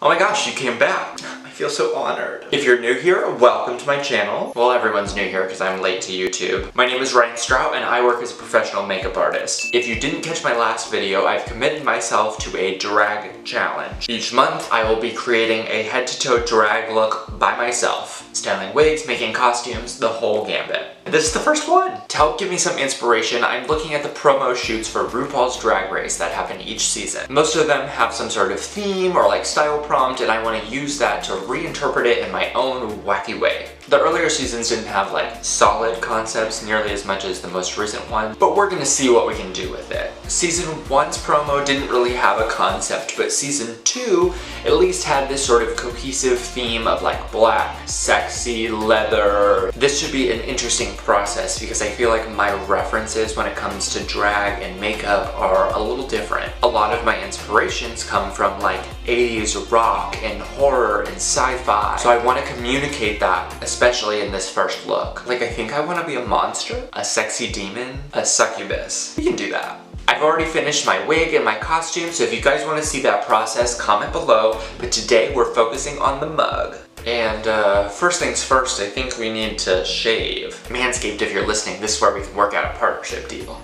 Oh my gosh, you came back. I feel so honored. If you're new here, welcome to my channel. Well, everyone's new here because I'm late to YouTube. My name is Ryan Strout and I work as a professional makeup artist. If you didn't catch my last video, I've committed myself to a drag challenge. Each month, I will be creating a head-to-toe drag look by myself. Styling wigs, making costumes, the whole gambit. This is the first one. To help give me some inspiration, I'm looking at the promo shoots for RuPaul's Drag Race that happen each season. Most of them have some sort of theme or like style prompt, and I want to use that to reinterpret it in my own wacky way. The earlier seasons didn't have like solid concepts nearly as much as the most recent one, but we're gonna see what we can do with it. Season 1's promo didn't really have a concept, but season 2 at least had this sort of cohesive theme of like black, sexy, leather. This should be an interesting process because I feel like my references when it comes to drag and makeup are a little different. A lot of my inspirations come from like 80s rock and horror and sci-fi, so I want to communicate that, especially in this first look. Like, I think I want to be a monster, a sexy demon, a succubus. We can do that. I've already finished my wig and my costume, so if you guys want to see that process, comment below, but today we're focusing on the mug. And first things first, I think we need to shave. Manscaped, if you're listening, this is where we can work out a partnership deal.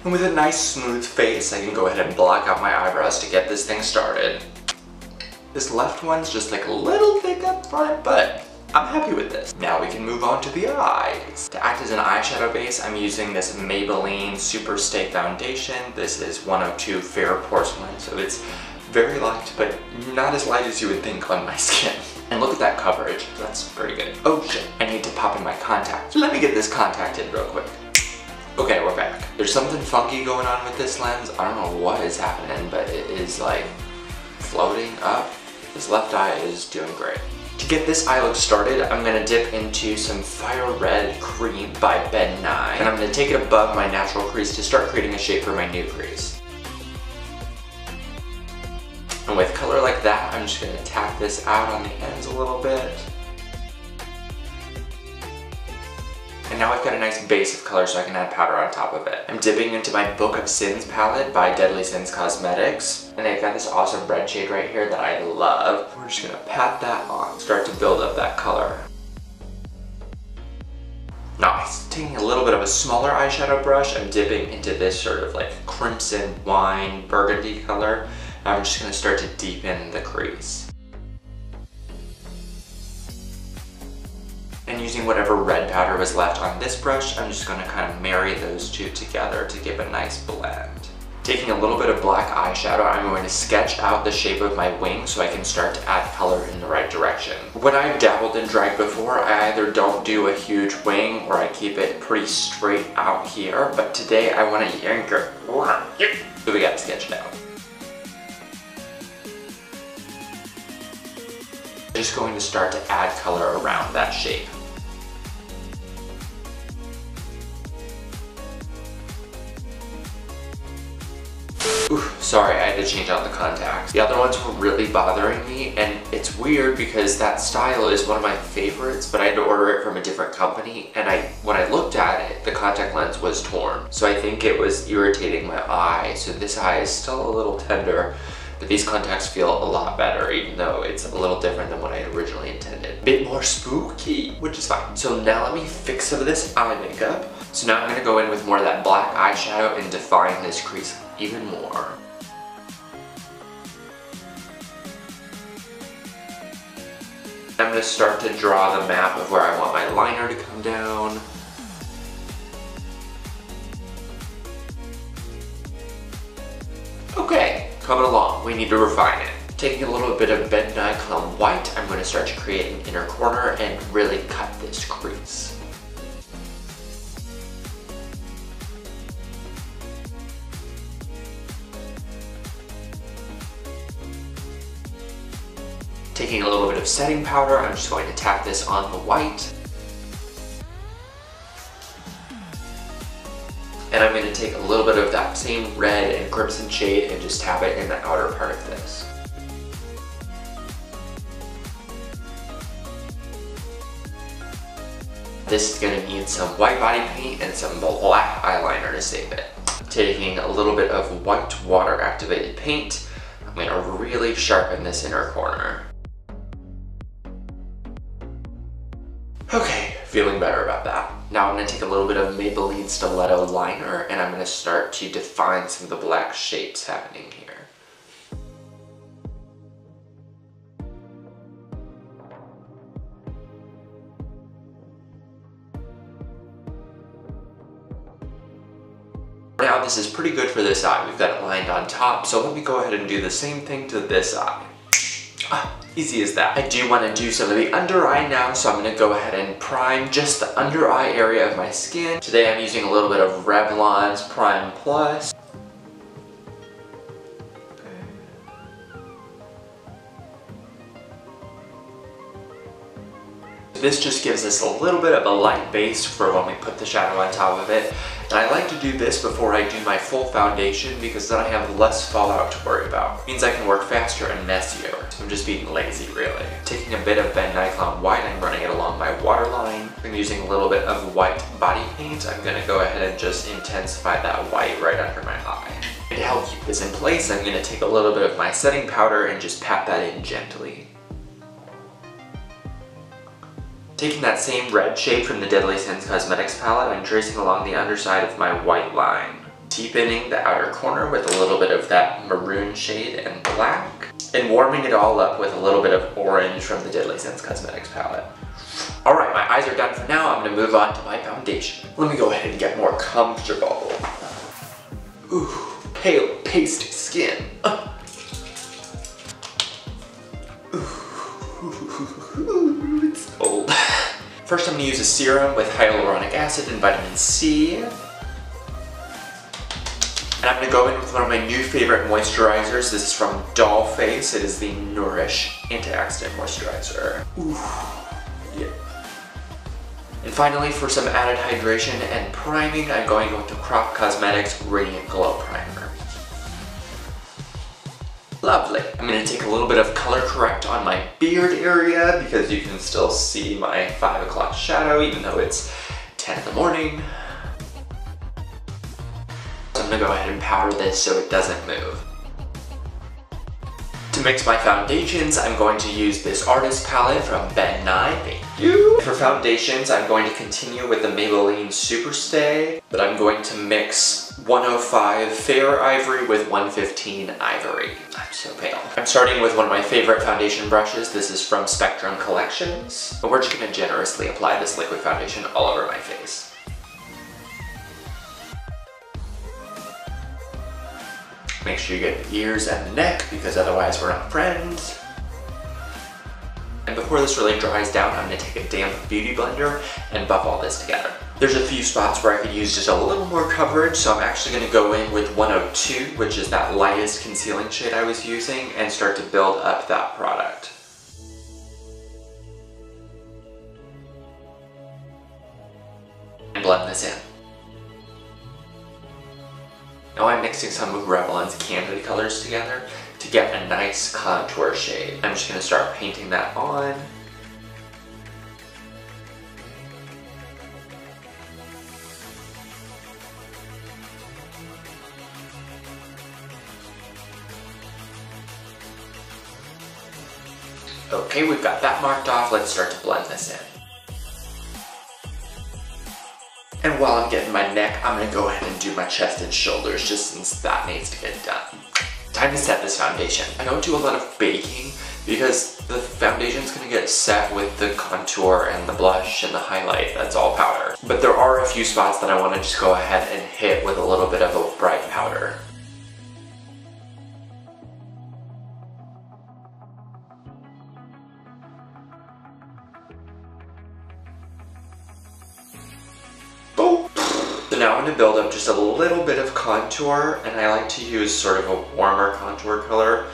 And with a nice smooth face, I can go ahead and block out my eyebrows to get this thing started. This left one's just like a little thick up front, but I'm happy with this. Now we can move on to the eyes. To act as an eyeshadow base, I'm using this Maybelline Super Stay Foundation. This is 102 Fair Porcelain, so it's very light, but not as light as you would think on my skin. And look at that coverage, that's pretty good. Oh shit, I need to pop in my contact. Let me get this contact in real quick. Okay, we're back. There's something funky going on with this lens. I don't know what is happening, but it is like floating up. This left eye is doing great. To get this eye look started, I'm gonna dip into some Fire Red Cream by Ben Nye, and I'm gonna take it above my natural crease to start creating a shape for my new crease. And with color like that, I'm just gonna tap this out on the ends a little bit. And now I've got a nice base of color so I can add powder on top of it. I'm dipping into my Book of Sins palette by Deadly Sins Cosmetics. And I've got this awesome red shade right here that I love. We're just gonna pat that on, start to build up that color. Nice. Taking a little bit of a smaller eyeshadow brush, I'm dipping into this sort of like crimson wine burgundy color. I'm just gonna start to deepen the crease. And using whatever red powder was left on this brush, I'm just gonna kind of marry those two together to give a nice blend. Taking a little bit of black eyeshadow, I'm going to sketch out the shape of my wing so I can start to add color in the right direction. When I've dabbled in drag before, I either don't do a huge wing or I keep it pretty straight out here, but today I want to yank it. So we gotta sketch it out. Just going to start to add color around that shape. Ooh, sorry, I had to change out the contacts. The other ones were really bothering me, and it's weird because that style is one of my favorites, but I had to order it from a different company, and when I looked at it, the contact lens was torn. So I think it was irritating my eye, so this eye is still a little tender, but these contacts feel a lot better, even though it's a little different than what I originally intended. Bit more spooky, which is fine. So now let me fix some of this eye makeup. So now I'm gonna go in with more of that black eyeshadow and define this crease even more. I'm gonna start to draw the map of where I want my liner to come down. Okay, coming along, we need to refine it. Taking a little bit of Ben Nye Chrome White, I'm going to start to create an inner corner and really cut this crease. Taking a little bit of setting powder, I'm just going to tap this on the white. And I'm going to take a little bit of that same red and crimson shade and just tap it in the outer part of this. This is going to need some white body paint and some black eyeliner to save it. Taking a little bit of white water activated paint, I'm gonna really sharpen this inner corner. Okay, feeling better about that. Now I'm gonna take a little bit of Maybelline Stiletto liner and I'm gonna start to define some of the black shapes happening here. Now this is pretty good for this eye. We've got it lined on top, so let me go ahead and do the same thing to this eye. Easy as that. I do want to do some of the under eye now, so I'm going to go ahead and prime just the under eye area of my skin. Today I'm using a little bit of Revlon's Prime Plus. This just gives us a little bit of a light base for when we put the shadow on top of it. And I like to do this before I do my full foundation because then I have less fallout to worry about. It means I can work faster and messier. So I'm just being lazy, really. Taking a bit of Ben Nyclown white, I'm running it along my waterline. I'm using a little bit of white body paint. I'm gonna go ahead and just intensify that white right under my eye. And to help keep this in place, I'm gonna take a little bit of my setting powder and just pat that in gently. Taking that same red shade from the Deadly Sins Cosmetics palette, I'm tracing along the underside of my white line. Deepening the outer corner with a little bit of that maroon shade and black. And warming it all up with a little bit of orange from the Deadly Sins Cosmetics palette. Alright, my eyes are done for now. I'm going to move on to my foundation. Let me go ahead and get more comfortable. Ooh, pale, pasty skin. It's cold. First I'm going to use a serum with hyaluronic acid and vitamin C. And I'm going to go in with one of my new favorite moisturizers. This is from Dollface. It is the Nourish Antioxidant Moisturizer. Ooh, yeah. And finally, for some added hydration and priming, I'm going with the Crop Cosmetics Radiant Glow Primer. Lovely. I'm going to take a little bit of color correct on my beard area because you can still see my 5 o'clock shadow even though it's 10 in the morning. So I'm going to go ahead and powder this so it doesn't move. To mix my foundations, I'm going to use this artist palette from Ben Nye. Thank you. For foundations, I'm going to continue with the Maybelline Superstay, but I'm going to mix 105 Fair Ivory with 115 Ivory. I'm so pale. I'm starting with one of my favorite foundation brushes. This is from Spectrum Collections. But we're just going to generously apply this liquid foundation all over my face. Make sure you get the ears and the neck because otherwise we're not friends. And before this really dries down, I'm going to take a damp beauty blender and buff all this together. There's a few spots where I could use just a little more coverage, so I'm actually going to go in with 102, which is that lightest concealing shade I was using, and start to build up that product. And blend this in. Now I'm mixing some of Revlon's Candid colors together to get a nice contour shade. I'm just going to start painting that on. Okay, we've got that marked off. Let's start to blend this in. And while I'm getting my neck, I'm going to go ahead and do my chest and shoulders just since that needs to get done. Time to set this foundation. I don't do a lot of baking because the foundation's going to get set with the contour and the blush and the highlight. That's all powder. But there are a few spots that I want to just go ahead and hit with a little bit of a bright powder. So now I'm going to build up just a little bit of contour, and I like to use sort of a warmer contour color.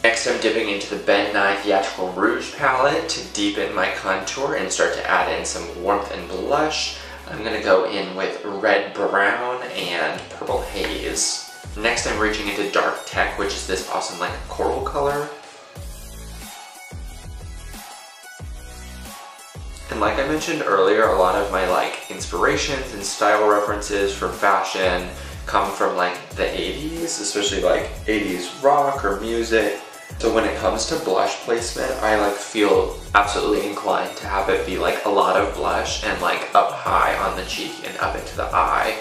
Next I'm dipping into the Ben Nye Theatrical Rouge palette to deepen my contour and start to add in some warmth and blush. I'm going to go in with Red Brown and Purple Haze. Next I'm reaching into Dark Tech, which is this awesome like coral color. And like I mentioned earlier, a lot of my inspirations and style references from fashion come from like the 80s, especially like 80s rock or music. So when it comes to blush placement, I like feel absolutely inclined to have it be like a lot of blush and like up high on the cheek and up into the eye,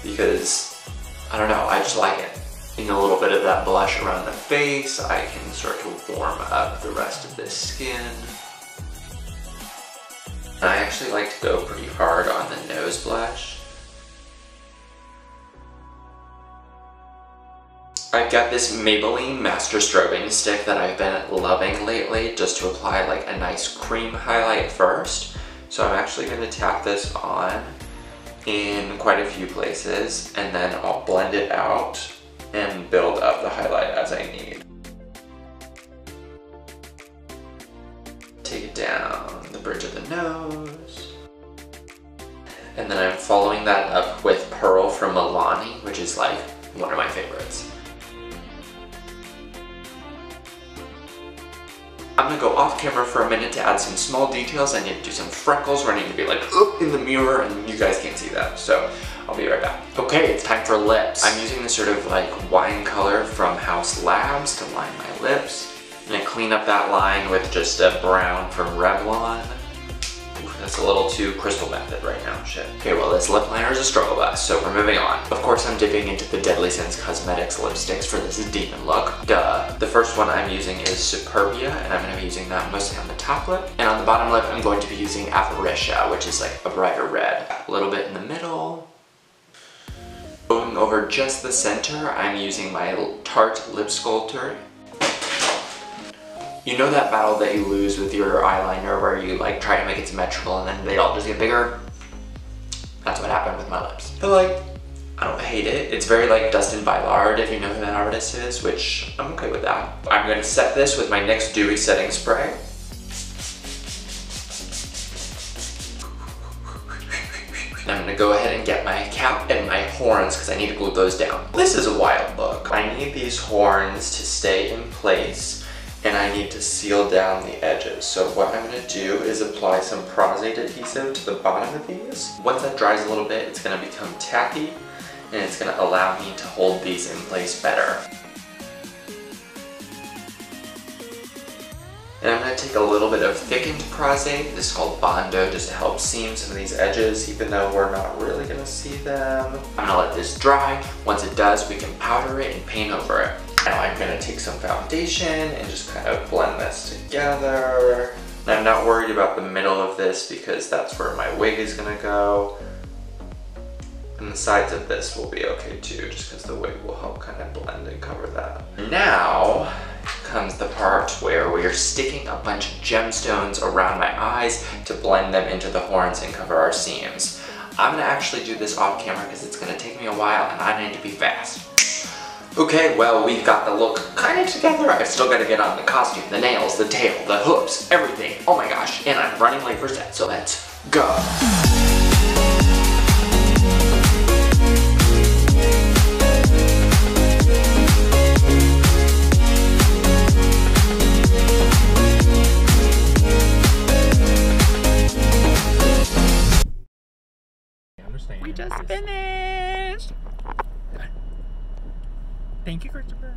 because I don't know, I just like it. And a little bit of that blush around the face, I can start to warm up the rest of the skin. And I actually like to go pretty hard on the nose blush. I've got this Maybelline Master Strobing Stick that I've been loving lately, just to apply like a nice cream highlight first. So I'm actually going to tap this on in quite a few places, and then I'll blend it out and build up the highlight as I need. Take it down the bridge of the nose. And then I'm following that up with Pearl from Milani, which is like one of my favorites. I'm gonna go off camera for a minute to add some small details. I need to do some freckles where I need to be like up in the mirror, and you guys can't see that, so I'll be right back. Okay, it's time for lips. I'm using this sort of like wine color from House Labs to line my lips. I'm gonna clean up that line with just a brown from Revlon. Oof, that's a little too Crystal Method right now, shit. Okay, well this lip liner is a struggle bus, so we're moving on. Of course I'm dipping into the Deadly Sins Cosmetics lipsticks for this demon look. Duh. The first one I'm using is Superbia, and I'm gonna be using that mostly on the top lip. And on the bottom lip, I'm going to be using Apharisha, which is like a brighter red. A little bit in the middle. Going over just the center, I'm using my Tarte Lip Sculptor. You know that battle that you lose with your eyeliner where you like try to make it symmetrical and then they all just get bigger? That's what happened with my lips. But like, I don't hate it. It's very like Dustin Bylard, if you know who that artist is, which I'm okay with that. I'm gonna set this with my NYX Dewy Setting Spray. And I'm gonna go ahead and get my cap and my horns because I need to glue those down. This is a wild look. I need these horns to stay in place, and I need to seal down the edges. So what I'm gonna do is apply some Pros-Aide adhesive to the bottom of these. Once that dries a little bit, it's gonna become tacky, and it's gonna allow me to hold these in place better. And I'm gonna take a little bit of thickened Pros-Aide, this is called Bondo, just to help seam some of these edges, even though we're not really gonna see them. I'm gonna let this dry. Once it does, we can powder it and paint over it. Now I'm gonna take some foundation and just kind of blend this together. And I'm not worried about the middle of this because that's where my wig is gonna go. And the sides of this will be okay too, just because the wig will help kind of blend and cover that. Now comes the part where we're sticking a bunch of gemstones around my eyes to blend them into the horns and cover our seams. I'm gonna actually do this off camera because it's gonna take me a while and I need to be fast. Okay, well, we've got the look kind of together. I've still got to get on the costume, the nails, the tail, the hoops, everything. Oh my gosh, and I'm running late for set, so let's go. We just finished. Thank you, Christopher.